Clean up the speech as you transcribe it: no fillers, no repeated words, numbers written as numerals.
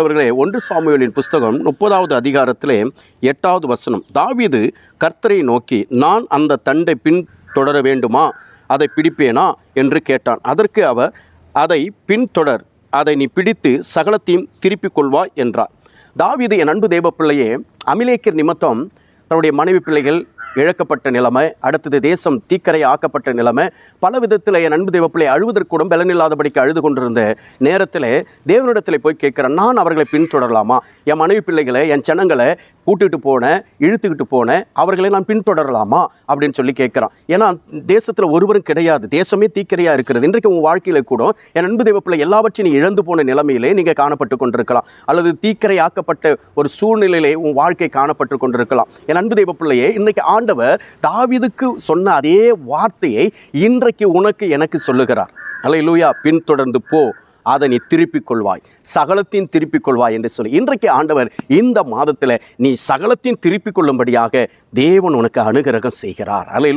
அவர்களே, 1 சாமுவேலின் புஸ்தகம் 30வது அதிகாரத்திலே 8வது வசனம். தாவீது கர்த்தரை நோக்கி, நான் அந்த தண்டை பின் தொடர வேண்டுமா, அதை பிடிப்பேனா என்று கேட்டான். அதற்கு அவர், அதை பின்தொடர், அதை நீ பிடித்து சகலத்தையும் திருப்பிக் கொள்வாய் என்றார். தாவீது, என் அன்பு தேவ பிள்ளையே, அமிலேக்கர் நிமித்தம் தன்னுடைய மனைவி பிள்ளைகள் இழக்கப்பட்ட நிலைமை, அடுத்தது தேசம் தீக்கரை ஆக்கப்பட்ட நிலைமை, பல விதத்தில் என் அன்பு தேவப்பிள்ளை அழுவதற்கூட பலனில்லாதபடிக்கு அழுது கொண்டிருந்த நேரத்தில் தேவனிடத்தில் போய் கேட்குறேன், நான் அவர்களை பின்தொடரலாமா? என் மனைவி பிள்ளைகளை, என் ஜனங்களை கூட்டிகிட்டு போனேன், இழுத்துக்கிட்டு போனேன், அவர்களை நான் பின்தொடரலாமா அப்படின்னு சொல்லி கேட்குறான். ஏன்னா தேசத்தில் ஒருவரும் கிடையாது, தேசமே தீக்கரையாக இருக்கிறது. இன்றைக்கு உங்கள் வாழ்க்கையில் கூட என் அன்பு தேவப்பிள்ளை எல்லாவற்றையும் நீ இழந்து போன நிலைமையிலே நீங்கள் காணப்பட்டு கொண்டிருக்கலாம், அல்லது தீக்கரை ஆக்கப்பட்ட ஒரு சூழ்நிலையிலே உன் வாழ்க்கை காணப்பட்டு கொண்டிருக்கலாம். என் அன்பு தேவப்பிள்ளையே, இன்றைக்கு ஆண்டவர் தாவீதுக்கு சொன்ன அதே வார்த்தையை இன்றைக்கு உனக்கு எனக்கு சொல்லுகிறார். அல்லேலூயா. பின்தொடர்ந்து போ, அதை நீ திருப்பிக் கொள்வாய், சகலத்தையும் திருப்பிக் கொள்வாய் என்று சொல்லி இன்றைக்கு ஆண்டவர் இந்த மாதத்தில் நீ சகலத்தையும் திருப்பிக் கொள்ளும்படியாக தேவன் உனக்கு அனுகிரகம் செய்கிறார். அல்லேலூயா.